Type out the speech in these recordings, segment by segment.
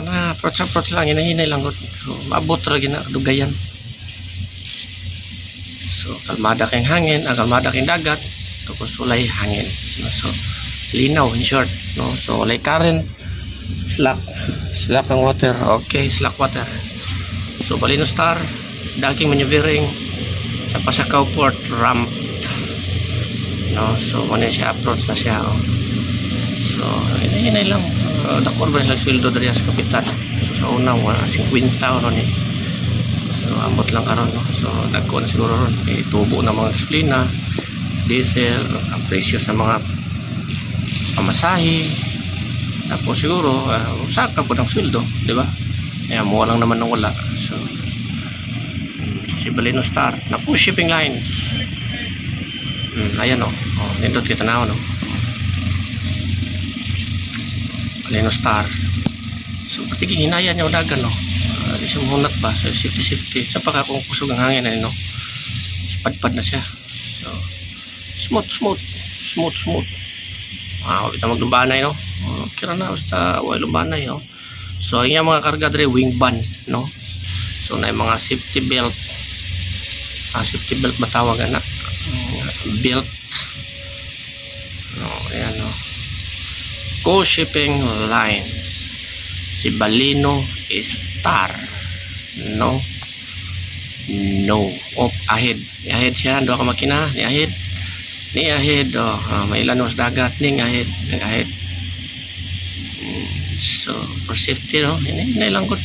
na approach lang, hinahinay lang gud. So maabot ra gina dugayan. So kalmada kayong hangin, kalmada kayong dagat, tapos walay hangin, no? So linaw in short, no? So walay current, slack ang water. Okay, slack water. So Balino Star, daking maneuvering sa Pasakaw Port ramp, no? So muna siya approach na siya, oh. So hinay lang, dako ba sa sweldo diri sa kapitan. So sa unang 50 ron ni. So ambot lang karon, no? So dagko na siguro ron kay tubo na mga gasolina, diesel, ang presyo sa mga pamasahe. Tapos siguro saka po ng sweldo, di ba? Kaya mo lang naman ng wala. So si Balino Star na po shipping line. Ayan, oh. Nindot kita na, no? Balino Star. So pati hinaya niya dagan, no? Isang hunat ba sa safety sa pagka kung kusog ang hangin na, no? Padpad na siya. So smooth. Kita maglumbanay, no? Kira na basta way lumbanay, no? So ang mga karga dre wing band, no? So na mga safety belt. Safety belt matawag na. Belt. No, ayan, no. Go shipping lines. Si Balino Star, no? Ahead siya, do ka makina ni ahead. May ilan mas dagat ning ahead. So for safety, no, hinay lang gud.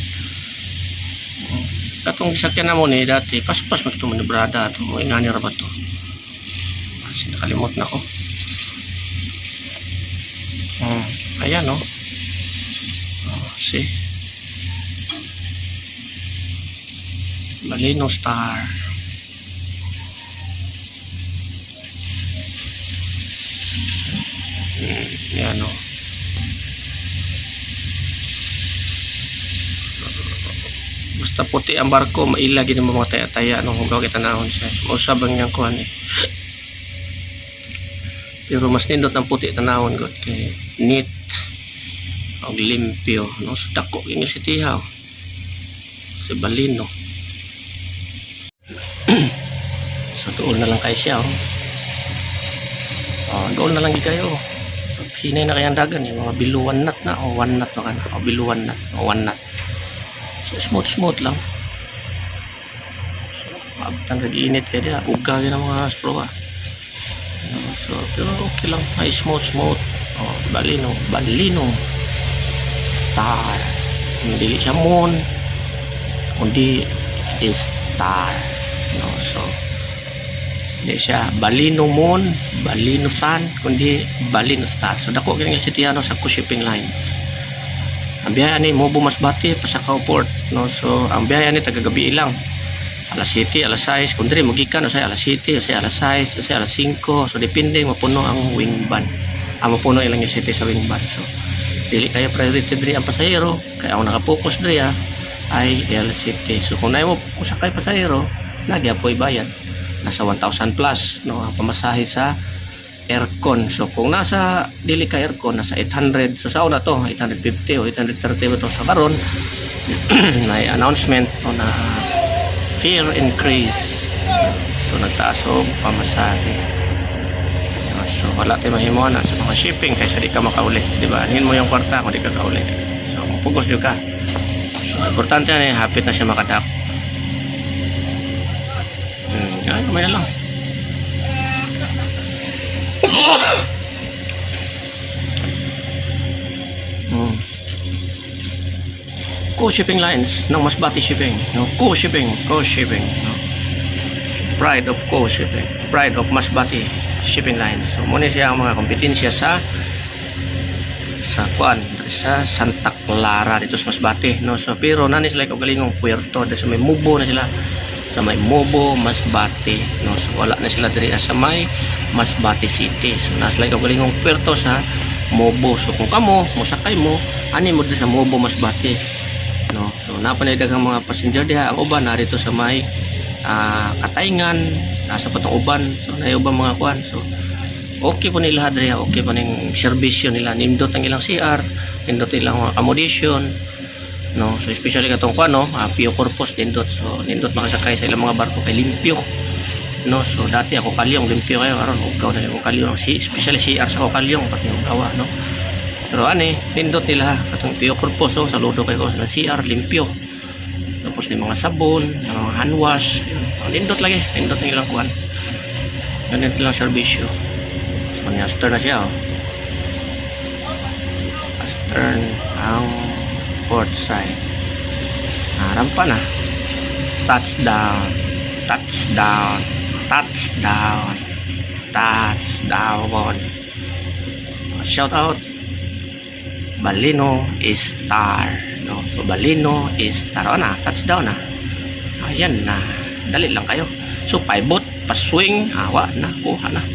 Katong sakyan na mo ni dati paspas magto manebrada to mo ingani ra ba to. Nakalimot na ko. Ayan, no. See, Balino Star. Yan, no. Basta puti ang barko, mailagi ng mga taya-taya, no? Huwag kita nahon siya. Mausabang niyang kuhan, eh. Pero mas nindot ang puti tanahon ko. Kay neat. Ang limpyo, no? So dako yung si Tihaw. Si Balino. So doon na lang kayo siya, oh. Doon na lang kayo. So hinay na kayang dagan, eh. Mga biluan nut na, o 1 nut baka na. O biluan nut, o 1 nut. So smooth lang. So abtang kag-init kayo diha, uga gyud ang mga sproa. So pero okay lang, ay smooth. Balino Star. Hindi siya moon, kundi star, no? So hindi siya Balino moon, Balino sun, kundi Balino Star. So dako gyud si Tiano sa shipping lines. Ang biyaya ni Mobo Masbate Pasakaw Port, no? So ang biyaya ni tagagabi lang, alas 7, alas 6, kung diri magikan o say alas 7, o say alas 6, o say alas 5. So depende mapuno ang wing band, mapuno ilang yung city sa wing band. So dili kayo priority diri ang pasahero, kaya ako nakapokus diri ay LCT. So kung naay mo usakay pasahero, nagya po bayad nasa 1,000 plus, no, ang pamasahe sa aircon. So kung nasa dili ka aircon, nasa 800. So sa una to 850 o 830 to sa karon. May announcement, no, na fare increase. So nagtaas og pamasahe. So wala tayo mahimo na sa mga shipping kaysa di ka makauli, di ba? Anin mo yung kwarta kung di ka kauli. So pugos jud ka. So importante na hapit na siya makadak. May na lang. Go shipping lines ng Masbate Shipping, no? Go shipping, no? Pride of Go Shipping, pride of Masbate Shipping Lines. So muna siya ang mga kompetensya sa Santa Clara dito sa Masbate, no? So pero nani sila kaugalingong puerto dito sa may Mubo na sila, sa may Mubo, Masbate, no? So wala na sila diri sa may Masbate City. So nasa sila kaugalingong puerto sa Mubo. So kung kamo mosakay mo ani mo diri sa Mubo, Masbate, no? So napanidaghang mga passenger diha. Ang uban narito sa may Katayngan, nasa patong uban. So nayuban mga kuan. So okay po nila diri, okay po ning serbisyo nila. Nimdot ang ilang CR, nindot ilang accommodation, no. So especially katong kuan, no, Pio Corpus nindot. So nindot makasakay sa ilang mga barko kay limpyo, no. So dati ako kalyong limpyo kayo aron ugaw na ako kalyong, especially CR sa ako kalyong pati ugawa, no. Pero ani nindot nila katong Pio Corpus, no, saludo kayo sa CR limpyo. Tapos ni mga sabon, mga hand wash, nindot lagi, nindot nilang kuan. Ganito lang serbisyo. So astern na siya, oh. Astern ang port side. Rampa na. Touchdown. Touchdown. Touchdown. Touchdown. Shout out Balino Star, no? So Balino Star, na touchdown na. Ayan na. Dali lang kayo. So paibot, paswing, hawa na, kuha na.